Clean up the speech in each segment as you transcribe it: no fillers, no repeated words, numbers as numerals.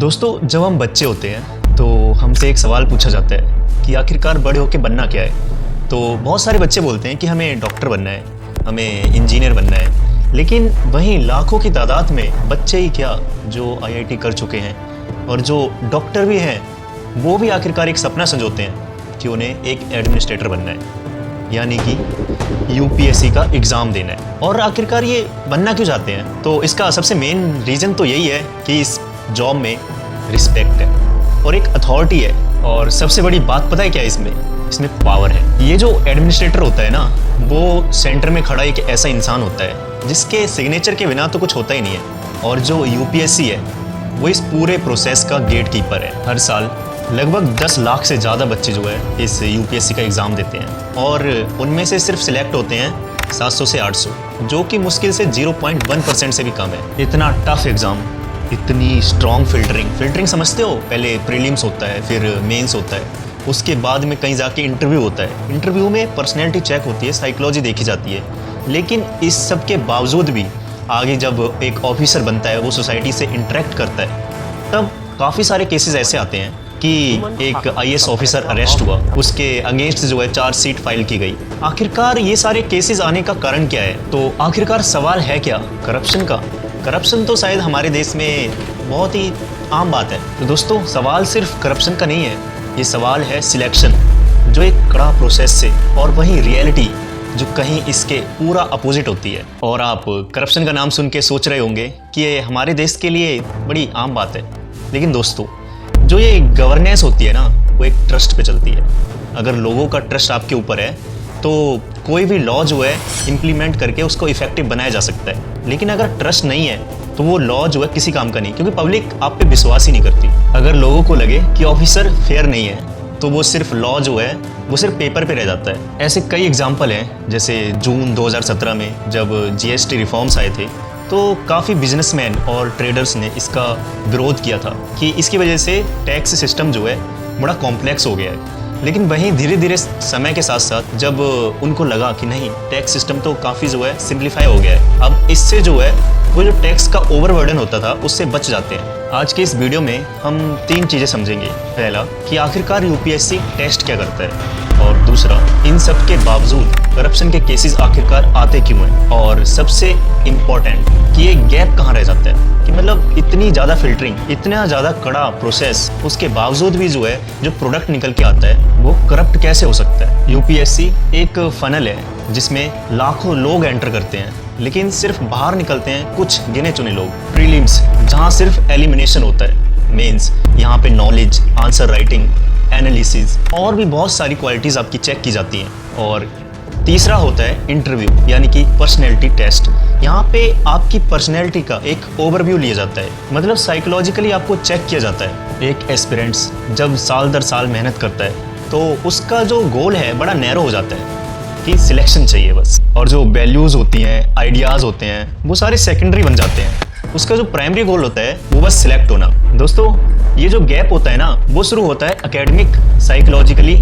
दोस्तों, जब हम बच्चे होते हैं तो हमसे एक सवाल पूछा जाता है कि आखिरकार बड़े होके बनना क्या है। तो बहुत सारे बच्चे बोलते हैं कि हमें डॉक्टर बनना है, हमें इंजीनियर बनना है। लेकिन वहीं लाखों की तादाद में बच्चे ही क्या जो आईआईटी कर चुके हैं और जो डॉक्टर भी हैं, वो भी आखिरकार एक सपना संजोते हैं कि उन्हें एक एडमिनिस्ट्रेटर बनना है, यानी कि यूपीएससी का एग्ज़ाम देना है। और आखिरकार ये बनना क्यों चाहते हैं? तो इसका सबसे मेन रीज़न तो यही है कि इस जॉब में रिस्पेक्ट है और एक अथॉरिटी है। और सबसे बड़ी बात पता है क्या है इसमें पावर है। ये जो एडमिनिस्ट्रेटर होता है ना, वो सेंटर में खड़ा एक ऐसा इंसान होता है जिसके सिग्नेचर के बिना तो कुछ होता ही नहीं है। और जो यूपीएससी है वो इस पूरे प्रोसेस का गेट कीपर है। हर साल लगभग 10 लाख से ज़्यादा बच्चे जो है इस यूपीएससी का एग्ज़ाम देते हैं और उनमें से सिर्फ सिलेक्ट होते हैं 700 से 800, जो कि मुश्किल से 0.1% से भी कम है। इतना टफ एग्ज़ाम, इतनी स्ट्रॉन्ग फिल्टरिंग समझते हो? पहले प्रीलिम्स होता है, फिर मेंस होता है, उसके बाद में कहीं जाके इंटरव्यू होता है। इंटरव्यू में पर्सनैलिटी चेक होती है, साइकोलॉजी देखी जाती है। लेकिन इस सब के बावजूद भी आगे जब एक ऑफिसर बनता है, वो सोसाइटी से इंटरेक्ट करता है, तब काफ़ी सारे केसेस ऐसे आते हैं कि एक आईएएस ऑफिसर अरेस्ट हुआ, उसके अगेंस्ट जो है चार्जशीट फाइल की गई। आखिरकार ये सारे केसेस आने का कारण क्या है? तो आखिरकार सवाल है क्या? करप्शन का। करप्शन तो शायद हमारे देश में बहुत ही आम बात है। तो दोस्तों, सवाल सिर्फ करप्शन का नहीं है, ये सवाल है सिलेक्शन, जो एक कड़ा प्रोसेस से, और वहीं रियलिटी जो कहीं इसके पूरा अपोजिट होती है। और आप करप्शन का नाम सुन के सोच रहे होंगे कि ये हमारे देश के लिए बड़ी आम बात है। लेकिन दोस्तों, जो ये गवर्नेंस होती है ना, वो एक ट्रस्ट पे चलती है। अगर लोगों का ट्रस्ट आपके ऊपर है तो कोई भी लॉ जो है इम्प्लीमेंट करके उसको इफेक्टिव बनाया जा सकता है। लेकिन अगर ट्रस्ट नहीं है तो वो लॉ जो है किसी काम का नहीं, क्योंकि पब्लिक आप पे विश्वास ही नहीं करती। अगर लोगों को लगे कि ऑफिसर फेयर नहीं है तो वो सिर्फ लॉ जो है वो सिर्फ पेपर पे रह जाता है। ऐसे कई एग्जाम्पल हैं, जैसे जून 2017 में जब जीएसटी रिफॉर्म्स आए थे तो काफ़ी बिजनेसमैन और ट्रेडर्स ने इसका विरोध किया था कि इसकी वजह से टैक्स सिस्टम जो है बड़ा कॉम्प्लेक्स हो गया है। लेकिन वहीं धीरे धीरे समय के साथ साथ जब उनको लगा कि नहीं, टैक्स सिस्टम तो काफ़ी जो है सिंप्लीफाई हो गया है, अब इससे जो है वो जो टैक्स का ओवरबर्डन होता था उससे बच जाते हैं। आज के इस वीडियो में हम 3 चीज़ें समझेंगे। पहला, कि आखिरकार यूपीएससी टेस्ट क्या करता है, और दूसरा, इन सब के बावजूद करप्शन के केसेस आखिरकार आते क्यों हैं, और सबसे इम्पोर्टेंट कि ये गैप कहाँ रह जाता है, कि मतलब इतनी ज़्यादा फिल्टरिंग, इतना ज़्यादा कड़ा प्रोसेस, उसके बावजूद भी जो है जो प्रोडक्ट निकल के आता है वो करप्ट कैसे हो सकता है। यूपीएससी एक फनल है जिसमें लाखों लोग एंटर करते हैं, लेकिन सिर्फ बाहर निकलते हैं कुछ गिने चुने लोग। प्रीलिम्स, जहाँ सिर्फ एलिमिनेशन होता है। मेंस, यहाँ पे नॉलेज, आंसर राइटिंग, एनालिसिस और भी बहुत सारी क्वालिटीज़ आपकी चेक की जाती हैं। और तीसरा होता है इंटरव्यू, यानी कि पर्सनैलिटी टेस्ट। यहाँ पे आपकी पर्सनैलिटी का एक ओवरव्यू लिया जाता है, मतलब साइकोलॉजिकली आपको चेक किया जाता है। एक एस्पिरेंट्स जब साल दर साल मेहनत करता है तो उसका जो गोल है बड़ा नैरो हो जाता है कि सिलेक्शन चाहिए बस, और जो वैल्यूज़ होती हैं, आइडियाज़ होते हैं, वो सारे सेकेंडरी बन जाते हैं। उसका जो प्राइमरी गोल होता है वो बस सिलेक्ट होना। दोस्तों, ये जो गैप होता है ना, वो शुरू होता है एकेडमिक, साइकोलॉजिकली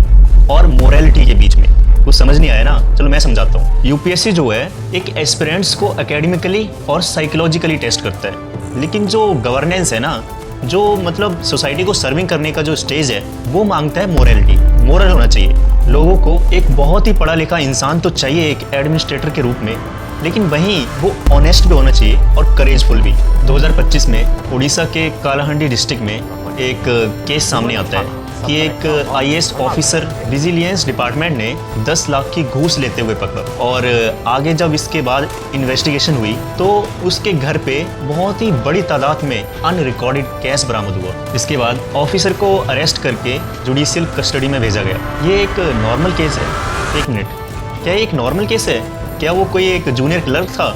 और मोरालिटी के बीच में। कुछ समझ नहीं आया ना? चलो मैं समझाता हूँ। यूपीएससी जो है एक एस्पिरेंट्स को एकेडमिकली और साइकोलॉजिकली टेस्ट करता है, लेकिन जो गवर्नेंस है ना, जो मतलब सोसाइटी को सर्विंग करने का जो स्टेज है, वो मांगता है मोरालिटी। मोरल होना चाहिए। लोगों को एक बहुत ही पढ़ा लिखा इंसान तो चाहिए एक एडमिनिस्ट्रेटर के रूप में, लेकिन वहीं वो ऑनेस्ट भी होना चाहिए और करेजफुल भी। 2025 में उड़ीसा के कालाहांडी डिस्ट्रिक्ट में एक केस सामने आता है कि एक आईएएस ऑफिसर विजिलेंस डिपार्टमेंट ने 10 लाख की घूस लेते हुए पकड़ा। और आगे जब इसके बाद इन्वेस्टिगेशन हुई तो उसके घर पे बहुत ही बड़ी तादाद में अनरिकॉर्डेड कैश बरामद हुआ। इसके बाद ऑफिसर को अरेस्ट करके जुडिशियल कस्टडी में भेजा गया। ये एक नॉर्मल केस है? एक मिनट, क्या ये एक नॉर्मल केस है? क्या वो कोई एक जूनियर क्लर्क था?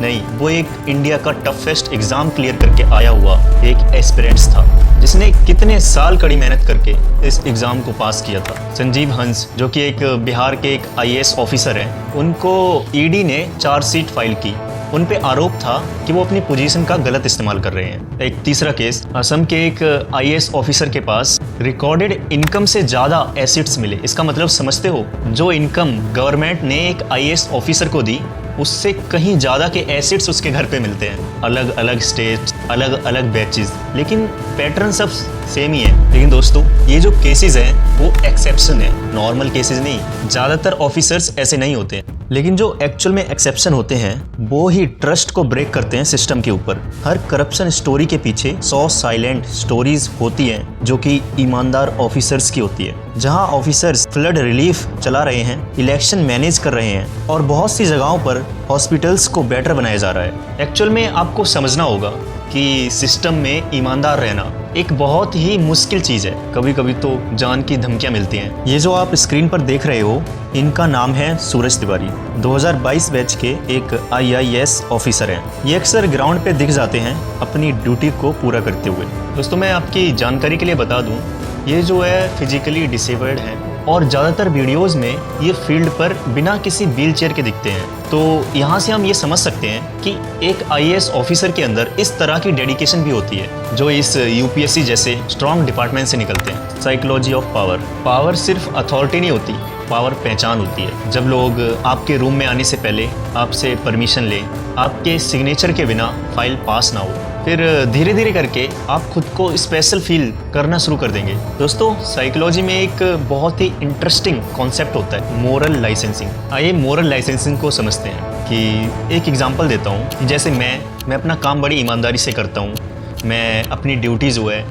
नहीं, वो एक इंडिया का टफेस्ट एग्जाम क्लियर करके आया हुआ एक एस्पिरेंट्स था, जिसने कितने साल कड़ी मेहनत करके इस एग्ज़ाम को पास किया था। संजीव हंस, जो कि एक बिहार के एक आईएएस ऑफिसर हैं, उनको ईडी ने चार्जशीट फाइल की। उन पे आरोप था कि वो अपनी पोजीशन का गलत इस्तेमाल कर रहे हैं। एक तीसरा केस, असम के एक आईएएस ऑफिसर के पास रिकॉर्डेड इनकम से ज़्यादा एसेट्स मिले। इसका मतलब समझते हो, जो इनकम गवर्नमेंट ने एक आईएएस ऑफिसर को दी, उससे कहीं ज़्यादा के एसेट्स उसके घर पे मिलते हैं। अलग अलग स्टेट, अलग अलग बैचेस, लेकिन पैटर्न सब सेम ही है। लेकिन दोस्तों ये जो केसेस हैं वो एक्सेप्शन है, नॉर्मल केसेस नहीं। ज़्यादातर ऑफिसर्स ऐसे नहीं होते हैं, लेकिन जो एक्चुअल में एक्सेप्शन होते हैं वो ही ट्रस्ट को ब्रेक करते हैं सिस्टम के ऊपर। हर करप्शन स्टोरी के पीछे 100 साइलेंट स्टोरीज होती हैं जो कि ईमानदार ऑफिसर्स की होती है। जहां ऑफिसर्स फ्लड रिलीफ चला रहे हैं, इलेक्शन मैनेज कर रहे हैं और बहुत सी जगहों पर हॉस्पिटल्स को बेटर बनाया जा रहा है। एक्चुअल में आपको समझना होगा कि सिस्टम में ईमानदार रहना एक बहुत ही मुश्किल चीज़ है। कभी कभी तो जान की धमकियां मिलती हैं। ये जो आप स्क्रीन पर देख रहे हो, इनका नाम है सूरज तिवारी। 2022 बैच के एक IAS ऑफिसर हैं। ये अक्सर ग्राउंड पे दिख जाते हैं अपनी ड्यूटी को पूरा करते हुए। दोस्तों मैं आपकी जानकारी के लिए बता दूं, ये जो है फिजिकली डिसेबल्ड हैं और ज़्यादातर वीडियोस में ये फील्ड पर बिना किसी व्हील चेयर के दिखते हैं। तो यहाँ से हम ये समझ सकते हैं कि एक IAS ऑफिसर के अंदर इस तरह की डेडिकेशन भी होती है जो इस UPSC जैसे स्ट्रॉन्ग डिपार्टमेंट से निकलते हैं। Psychology of power. पावर सिर्फ अथॉरिटी नहीं होती, पावर पहचान होती है। जब लोग आपके रूम में आने से पहले आपसे परमिशन लें, आपके सिग्नेचर के बिना फाइल पास ना हो, फिर धीरे धीरे करके आप खुद को स्पेशल फील करना शुरू कर देंगे। दोस्तों साइकोलॉजी में एक बहुत ही इंटरेस्टिंग कॉन्सेप्ट होता है, मोरल लाइसेंसिंग। आइए मोरल लाइसेंसिंग को समझते हैं। कि एक एग्जांपल देता हूँ, जैसे मैं अपना काम बड़ी ईमानदारी से करता हूँ। मैं अपनी ड्यूटी जो है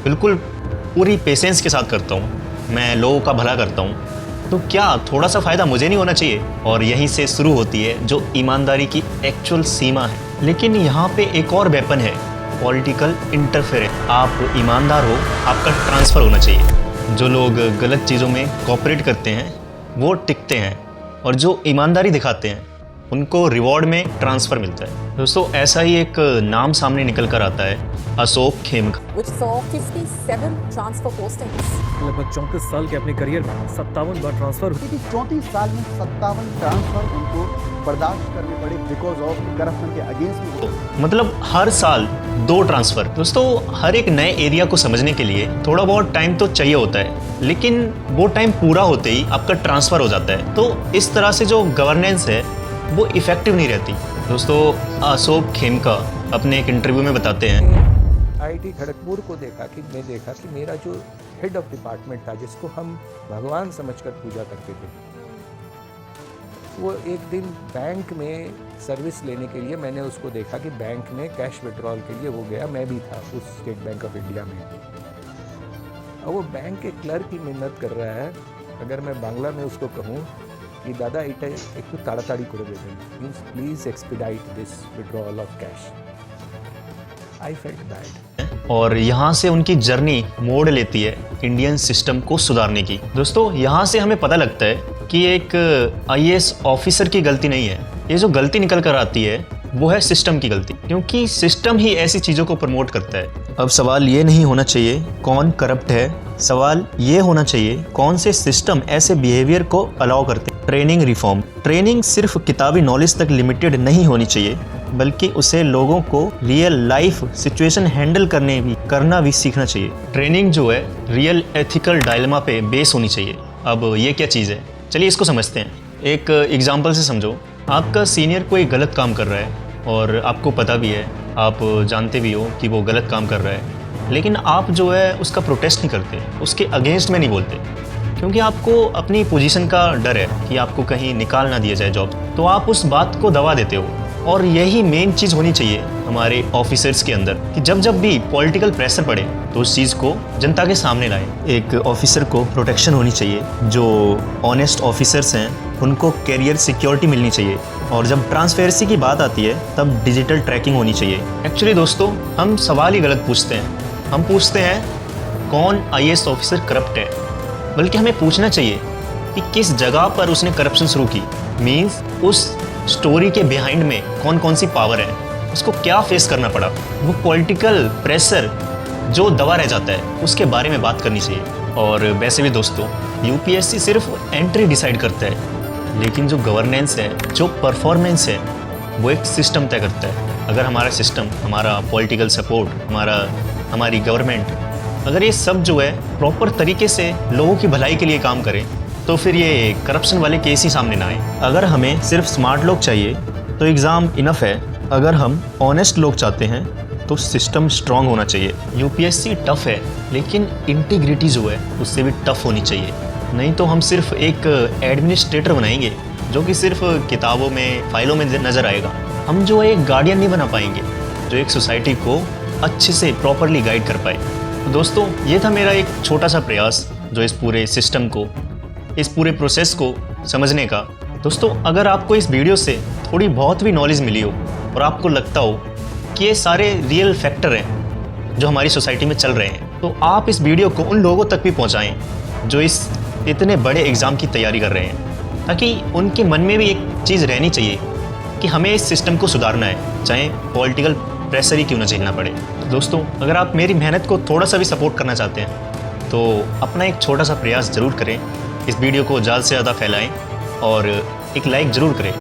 बिल्कुल पूरी पेशेंस के साथ करता हूँ। मैं लोगों का भला करता हूँ, तो क्या थोड़ा सा फ़ायदा मुझे नहीं होना चाहिए? और यहीं से शुरू होती है जो ईमानदारी की एक्चुअल सीमा है। लेकिन यहाँ पे एक और वेपन है, पॉलिटिकल इंटरफेरेंस। आप ईमानदार हो, आपका ट्रांसफ़र होना चाहिए। जो लोग गलत चीज़ों में कोऑपरेट करते हैं वो टिकते हैं, और जो ईमानदारी दिखाते हैं उनको रिवॉर्ड में ट्रांसफ़र मिलता है। दोस्तों ऐसा ही एक नाम सामने निकल कर आता है, Ashok Khemka. Which saw 57 transfer postings. लगभग 34 साल के अपने करियर में 57 बार ट्रांसफर हुए। क्योंकि 34 साल में 57 ट्रांसफर उनको बर्दाश्त करने पड़े बिकॉज ऑफ करप्शन के अगेंस्ट में। मतलब हर साल 2 ट्रांसफ़र। दोस्तों हर एक नए एरिया को समझने के लिए थोड़ा बहुत टाइम तो चाहिए होता है, लेकिन वो टाइम पूरा होते ही आपका ट्रांसफ़र हो जाता है। तो इस तरह से जो गवर्नेंस है वो इफ़ेक्टिव नहीं रहती। दोस्तों अशोक खेमका अपने एक इंटरव्यू में बताते हैं, IIT खड़गपुर को देखा कि मेरा जो हेड ऑफ डिपार्टमेंट था, जिसको हम भगवान समझकर पूजा करते थे, वो एक दिन बैंक में सर्विस लेने के लिए मैंने उसको देखा कि बैंक में कैश विड्रॉल के लिए वो गया। मैं भी था उस स्टेट बैंक ऑफ इंडिया में, और वो बैंक के क्लर्क की मिन्नत कर रहा है। अगर मैं बांग्ला में उसको कहूँ कि दादा इटा एक तो ताड़ाताड़ी कर देते, means please expedite this withdrawal of cash. I felt bad. और यहाँ से उनकी जर्नी मोड़ लेती है इंडियन सिस्टम को सुधारने की। दोस्तों यहाँ से हमें पता लगता है कि एक IAS ऑफिसर की गलती नहीं है, ये जो गलती निकल कर आती है वो है सिस्टम की गलती, क्योंकि सिस्टम ही ऐसी चीज़ों को प्रमोट करता है। अब सवाल ये नहीं होना चाहिए कौन करप्ट है, सवाल ये होना चाहिए कौन से सिस्टम ऐसे बिहेवियर को अलाउ करते हैं। Training reform. ट्रेनिंग सिर्फ किताबी नॉलेज तक लिमिटेड नहीं होनी चाहिए, बल्कि उसे लोगों को रियल लाइफ सिचुएशन हैंडल करना भी सीखना चाहिए। ट्रेनिंग जो है रियल एथिकल डायलेमा पे बेस होनी चाहिए। अब ये क्या चीज़ है, चलिए इसको समझते हैं। एक एग्जांपल से समझो, आपका सीनियर कोई गलत काम कर रहा है और आपको पता भी है, आप जानते भी हो कि वो गलत काम कर रहा है, लेकिन आप जो है उसका प्रोटेस्ट नहीं करते, उसके अगेंस्ट में नहीं बोलते, क्योंकि आपको अपनी पोजीशन का डर है कि आपको कहीं निकाल ना दिया जाए जॉब। तो आप उस बात को दबा देते हो। और यही मेन चीज़ होनी चाहिए हमारे ऑफिसर्स के अंदर कि जब जब भी पॉलिटिकल प्रेशर पड़े तो उस चीज़ को जनता के सामने लाए। एक ऑफिसर को प्रोटेक्शन होनी चाहिए। जो ऑनेस्ट ऑफिसर्स हैं उनको कैरियर सिक्योरिटी मिलनी चाहिए। और जब ट्रांसपेरेंसी की बात आती है तब डिजिटल ट्रैकिंग होनी चाहिए। एक्चुअली दोस्तों हम सवाल ही गलत पूछते हैं। हम पूछते हैं कौन IAS ऑफिसर करप्ट है, बल्कि हमें पूछना चाहिए कि किस जगह पर उसने करप्शन शुरू की। मीन्स उस स्टोरी के बिहाइंड में कौन कौन सी पावर है, उसको क्या फेस करना पड़ा, वो पॉलिटिकल प्रेशर जो दबा रह जाता है उसके बारे में बात करनी चाहिए। और वैसे भी दोस्तों UPSC सिर्फ एंट्री डिसाइड करता है, लेकिन जो गवर्नेंस है, जो परफॉर्मेंस है, वो एक सिस्टम तय करता है। अगर हमारा सिस्टम, हमारा पॉलिटिकल सपोर्ट, हमारी गवर्नमेंट, अगर ये सब जो है प्रॉपर तरीके से लोगों की भलाई के लिए काम करें तो फिर ये करप्शन वाले केस ही सामने ना आए। अगर हमें सिर्फ स्मार्ट लोग चाहिए तो एग्ज़ाम इनफ है। अगर हम ऑनेस्ट लोग चाहते हैं तो सिस्टम स्ट्रांग होना चाहिए। यूपीएससी टफ है, लेकिन इंटीग्रिटी जो है उससे भी टफ होनी चाहिए। नहीं तो हम सिर्फ एक एडमिनिस्ट्रेटर बनाएंगे जो कि सिर्फ किताबों में, फाइलों में नज़र आएगा। हम जो है एक गार्डियन नहीं बना पाएंगे जो एक सोसाइटी को अच्छे से प्रॉपरली गाइड कर पाए। तो दोस्तों, ये था मेरा एक छोटा सा प्रयास जो इस पूरे सिस्टम को, इस पूरे प्रोसेस को समझने का। दोस्तों, अगर आपको इस वीडियो से थोड़ी बहुत भी नॉलेज मिली हो और आपको लगता हो कि ये सारे रियल फैक्टर हैं जो हमारी सोसाइटी में चल रहे हैं, तो आप इस वीडियो को उन लोगों तक भी पहुंचाएं जो इस इतने बड़े एग्ज़ाम की तैयारी कर रहे हैं, ताकि उनके मन में भी एक चीज़ रहनी चाहिए कि हमें इस सिस्टम को सुधारना है, चाहे पॉलिटिकल प्रेशर ही क्यों ना झेलना पड़े। दोस्तों, अगर आप मेरी मेहनत को थोड़ा सा भी सपोर्ट करना चाहते हैं तो अपना एक छोटा सा प्रयास ज़रूर करें, इस वीडियो को ज़्यादा से ज़्यादा फैलाएं और एक लाइक ज़रूर करें।